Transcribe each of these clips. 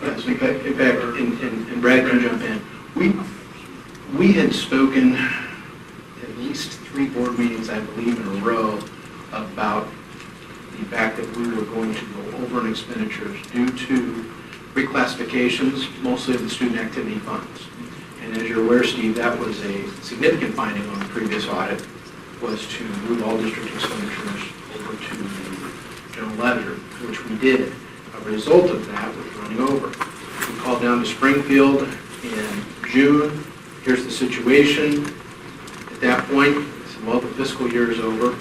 Yes, in fact, and Brad can jump in. We had spoken at least 3 board meetings, I believe, in a row about the fact that we were going to go over in expenditures due to reclassifications, mostly of the student activity funds. And as you're aware, Steve, that was a significant finding on the previous audit, was to move all district expenditures over to the general ledger, which we did. A result of that was running over. We called down to Springfield in June. Here's the situation. At that point, I said, well, the fiscal year is over.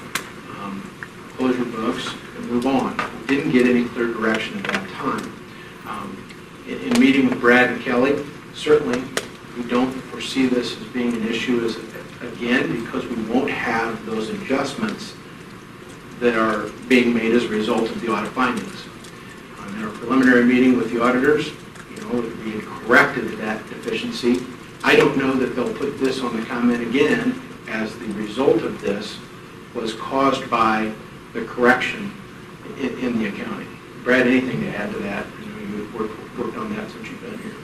Close your books and move on. We didn't get any clear direction at that time. In meeting with Brad and Kelly, certainly we don't foresee this as being an issue again, because we won't have those adjustments that are being made as a result of the audit findings. In our preliminary meeting with the auditors, we had corrected that deficiency. I don't know that they'll put this on the comment again as the result of this was caused by the correction in the accounting. Brad, anything to add to that? You've worked on that since you've been here.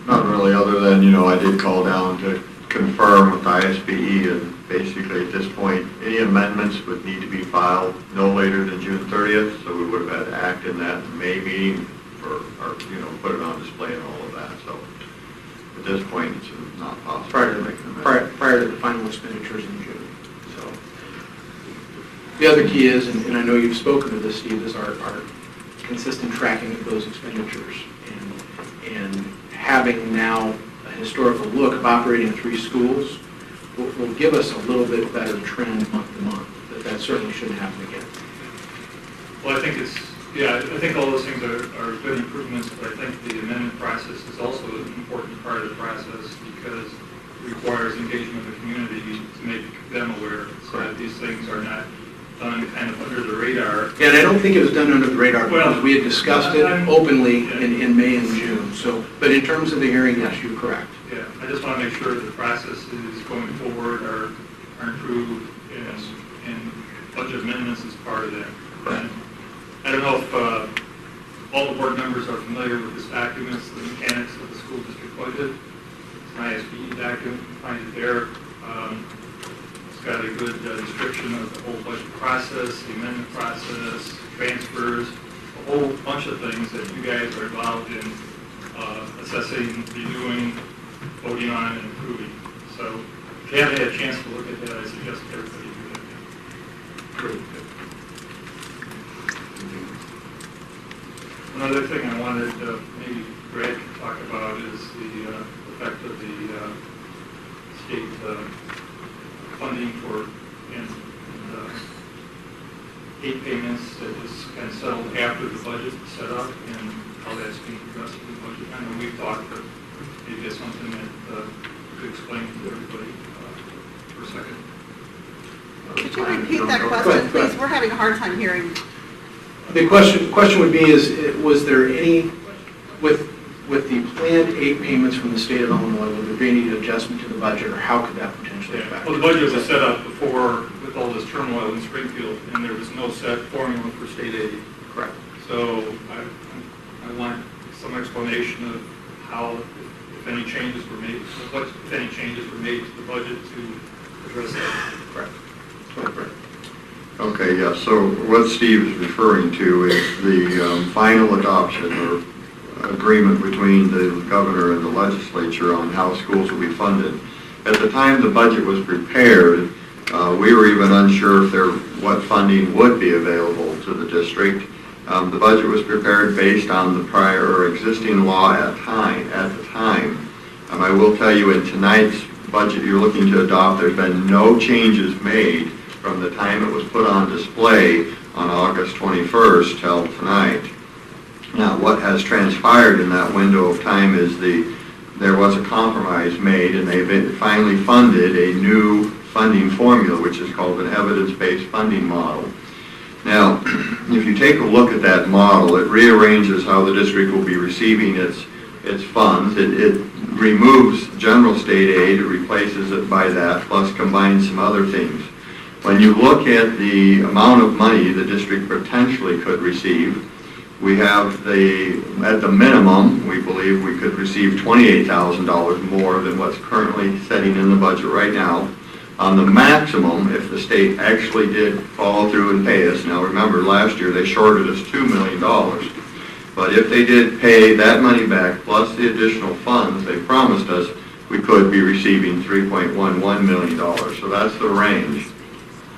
Not really, other than, I did call down to confirm with ISBE, and basically at this point, any amendments would need to be filed no later than June 30th, so we would have had to act in that May meeting for, put it on display and all of that. So at this point, it's not possible. Prior to the final expenditures in June. So the other key is, and I know you've spoken to this, Steve, is our consistent tracking of those expenditures and having now a historical look of operating 3 schools will give us a little bit better trend month to month. That certainly shouldn't happen again. Well, I think all those things are good improvements, but I think the amendment process is also an important part of the process because it requires engagement of the community to make them aware so that these things are not done kind of under the radar. Yeah, and I don't think it was done under the radar because we had discussed it openly in May and June. So, but in terms of the hearing, yes, you're correct. Yeah, I just want to make sure the processes going forward are improved and budget amendments is part of that. And I don't know if all the board members are familiar with this document, the mechanics of the school district budget. It's an ISBE document, you can find it there. It's got a good description of the whole budget process, the amendment process, transfers, a whole bunch of things that you guys are involved in assessing, reviewing, voting on, and approving. So if you haven't had a chance to look at that, I suggest everybody do that. Great. Another thing I wanted maybe Brad could talk about is the effect of the state funding for aid payments that was kind of settled after the budget was set up and how that's being addressed in the budget. I know we've talked, but maybe that's something that you could explain to everybody for a second. Could you repeat that question, please? We're having a hard time hearing. The question would be was there any, with the planned aid payments from the state of Illinois, would there be any adjustment to the budget, or how could that potentially affect? Well, the budget was set up before with all this turmoil in Springfield, and there was no set formula for state aid. Correct. So I want some explanation of how, if any changes were made, what, if any changes were made to the budget to address that. Correct. Okay, yeah, so what Steve is referring to is the final adoption or agreement between the governor and the legislature on how schools will be funded. At the time the budget was prepared, we were even unsure if what funding would be available to the district. The budget was prepared based on the prior or existing law at the time. I will tell you, in tonight's budget you're looking to adopt, there's been no changes made from the time it was put on display on August 21st till tonight. Now, what has transpired in that window of time is there was a compromise made, and they've finally funded a new funding formula, which is called an evidence-based funding model. Now, if you take a look at that model, it rearranges how the district will be receiving its funds. It removes general state aid, it replaces it by that, plus combines some other things. When you look at the amount of money the district potentially could receive, We have at the minimum, we believe we could receive $28,000 more than what's currently sitting in the budget right now. On the maximum, if the state actually did follow through and pay us, now remember, last year they shorted us $2 million. But if they did pay that money back, plus the additional funds they promised us, we could be receiving $3.11 million. So that's the range.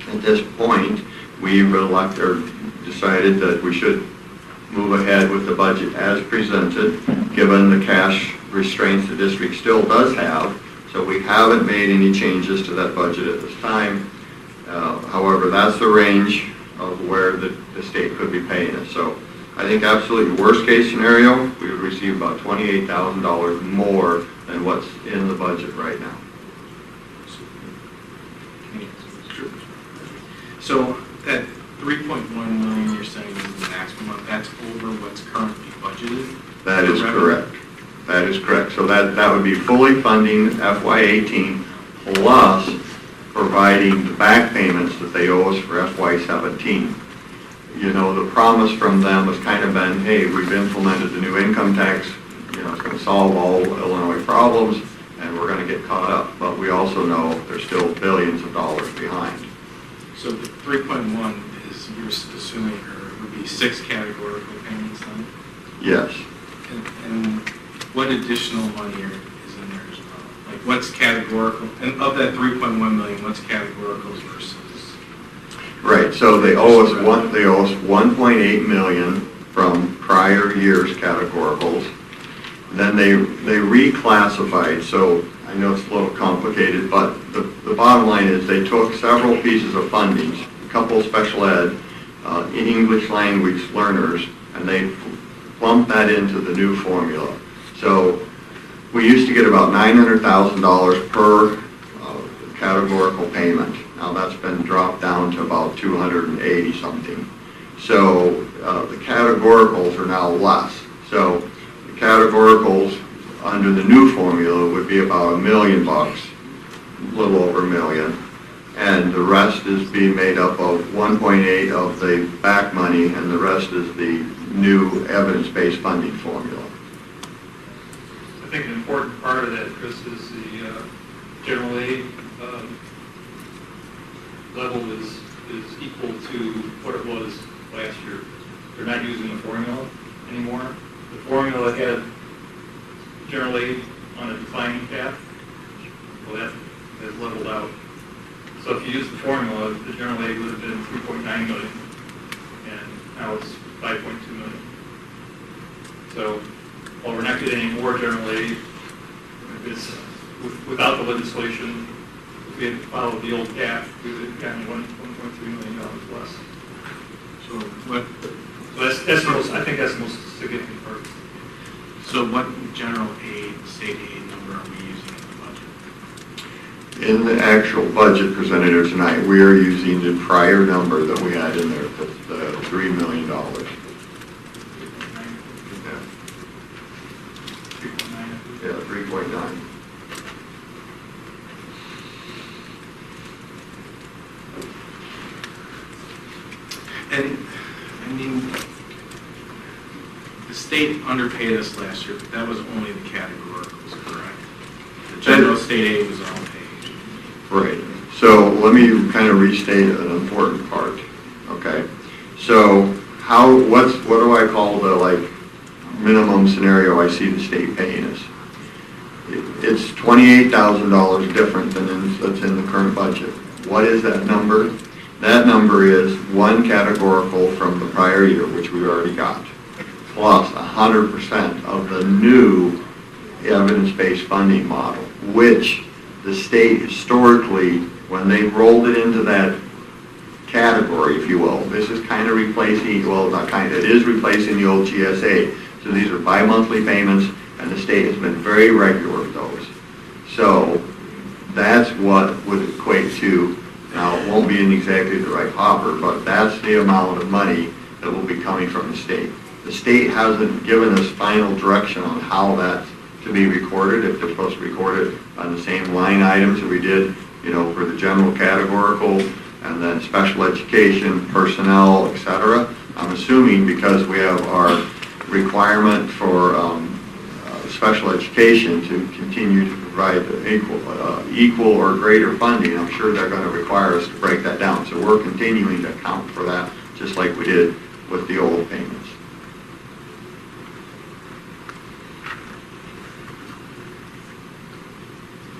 At this point, we've decided that we should move ahead with the budget as presented, given the cash restraints the district still does have. So we haven't made any changes to that budget at this time. However, that's the range of where the state could be paying us. So I think absolutely worst case scenario, we would receive about $28,000 more than what's in the budget right now. So that 3.1 million you're saying is the maximum, that's over what's currently budgeted? That is Revenue? correct. That is correct. So that would be fully funding FY18 plus providing the back payments that they owe us for FY17. You know, the promise from them has kind of been, hey, we've implemented the new income tax, you know, it's going to solve all Illinois problems, and we're going to get caught up. But we also know there's still billions of dollars behind. So the 3.1 is, you're assuming, or would be 6 categorical payments then? Yes. And what additional money is in there as well? Like what's categorical, and of that 3.1 million, what's categoricals versus? Right, so they owe us 1.8 million from prior year's categoricals. Then they reclassified, so I know it's a little complicated, but the bottom line is they took several pieces of funding, a couple special ed, English language learners, and they plumped that into the new formula. So we used to get about $900,000 per categorical payment. Now that's been dropped down to about 280 something. So the categoricals are now less. So the categoricals under the new formula would be about $1 million, a little over $1 million. And the rest is being made up of 1.8 of the back money, and the rest is the new evidence-based funding formula. I think an important part of that, Chris, is the general aid level is equal to what it was last year. They're not using the formula anymore. The formula had general aid on a declining path. Well, that has leveled out. So if you use the formula, the general aid would have been 3.9 million, and now it's 5.2 million. So while we're not getting any more general aid, it's, without the legislation, if we had followed the old cap, we would have gotten $1.3 million less. So what, So that's the most, I think that's the most significant part. so what general aid, state aid number are we using in the budget? In the actual budget presented here tonight, we are using the prior number that we had in there, the $3 million. $3.9. Yeah, 3.9. And, I mean, the state underpaid us last year, but that was only the categoricals, correct? The general state aid was all paid. Right. So let me kind of restate an important part, okay? So what do I call the minimum scenario I see the state paying us? It's $28,000 different than that's in the current budget. What is that number? That number is one categorical from the prior year, which we already got, plus 100% of the new evidence-based funding model, which the state historically, when they rolled it into that category, if you will, this is kind of replacing, well, not kind of, it is replacing the old GSA. So these are bi-monthly payments, and the state has been very regular with those. So that's what would equate to, now it won't be in exactly the right hopper, but that's the amount of money that will be coming from the state. The state hasn't given us final direction on how that's to be recorded, if they're supposed to record it on the same line items that we did, you know, for the general categorical, and then special education, personnel, etc. I'm assuming because we have our requirement for special education to continue to provide equal or greater funding, I'm sure they're going to require us to break that down. So we're continuing to account for that, just like we did with the old payments.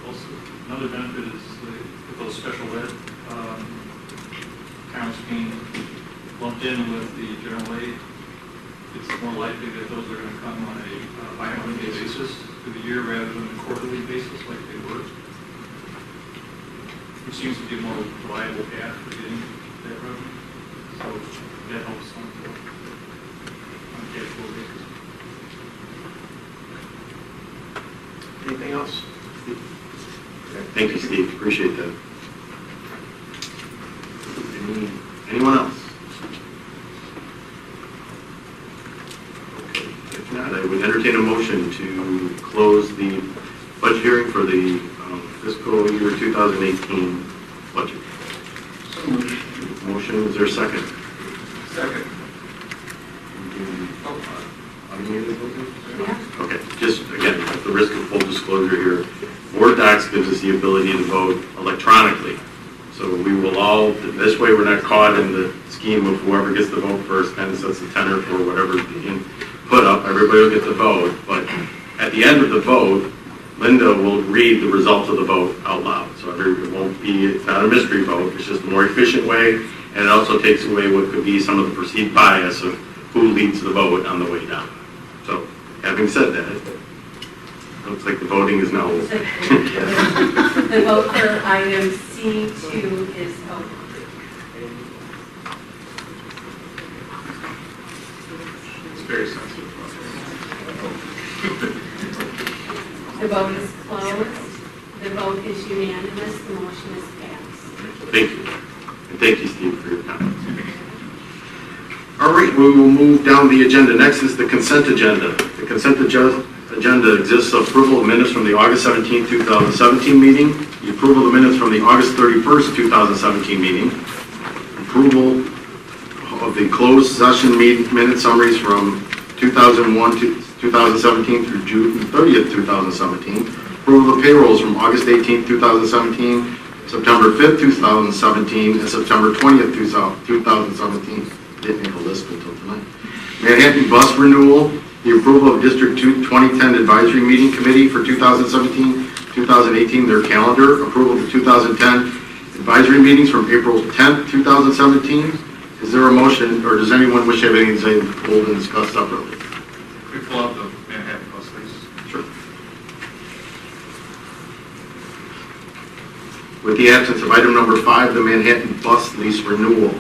Also, another benefit is with those special ed accounts being lumped in with the general aid, it's more likely that those are going to come on a bi-monthly basis through the year rather than a quarterly basis like they were. Which seems to be a more reliable path for getting that revenue. So that helps on a cash flow basis. Anything else? Thank you, Steve. Appreciate that. Anyone else? Okay. If not, I would entertain a motion to close the budget hearing for the fiscal year 2018 budget. Motion, is there a second? Second. Yeah. Okay, just again, at the risk of full disclosure here, Word Docs gives us the ability to vote electronically. So we will all, this way we're not caught in the scheme of whoever gets the vote first kind of sets the tenor for whatever's being put up. Everybody will get the vote, but at the end of the vote, Linda will read the results of the vote out loud. So it won't be, it's not a mystery vote, it's just a more efficient way, and it also takes away what could be some of the perceived bias of who leads the vote on the way down. So, having said that, it looks like the voting is now over. The vote for item C2 is open. It's very sensitive. The vote is closed. The vote is unanimous. The motion is passed. Thank you. And thank you, Steve, for your comments. All right, we will move down the agenda. Next is the consent agenda. The consent agenda exists of approval of minutes from the August 17, 2017 meeting, the approval of the minutes from the August 31st, 2017 meeting, approval of the closed session minute summaries from 2001 to 2017 through June 30th, 2017, approval of payrolls from August 18th, 2017, September 5th, 2017, and September 20th, 2017. Didn't have a list until tonight. Manhattan Bus Renewal, the approval of District 2 2010 Advisory Meeting Committee for 2017-2018, their calendar, approval of the 2010 advisory meetings from April 10th, 2017. Is there a motion, or does anyone wish to have anything to say, pulled and discussed separately? We pull out the Manhattan bus lease. Sure. With the absence of item number 5, the Manhattan Bus Lease Renewal,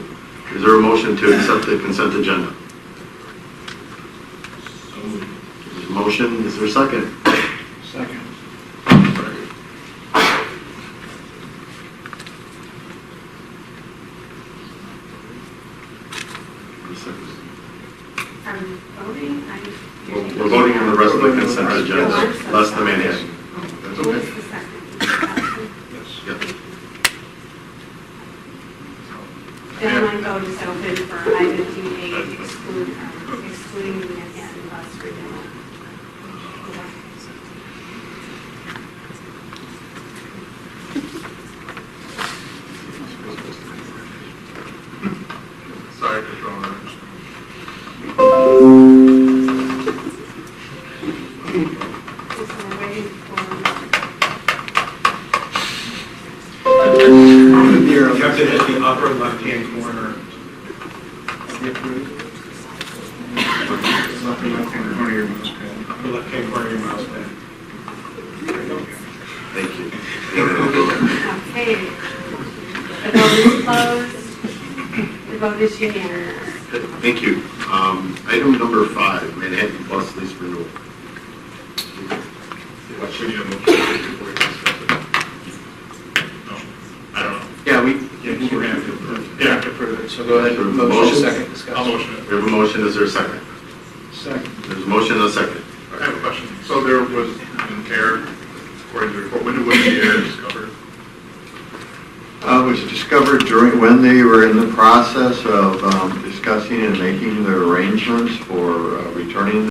is there a motion to accept the consent agenda? There's a motion, is there a second? Second. Are we voting? We're voting on the rest of the consent agenda, less the Manhattan. Who is the second? Yep. Then my vote is open for item D8, excluding the Manhattan bus renewal. Sorry for throwing that. So we're waiting for, You have to hit the upper left-hand corner. Upper left-hand corner of your mouse pad. Upper left-hand corner of your mouse pad. Thank you. okay. The vote is closed. The vote is unanimous. Thank you. Item number 5, Manhattan Bus Lease Renewal. What should you have motion before you discuss it? No, I don't know. Yeah, Yeah, we're gonna have to approve. have to approve it, so go ahead, motion, second, discuss. I'll motion it. We have a motion, is there a second? Second. There's a motion and a second. I have a question. So there was an error, according to the report, when was the error discovered? It was discovered when they were in the process of discussing discussing and making the arrangements for returning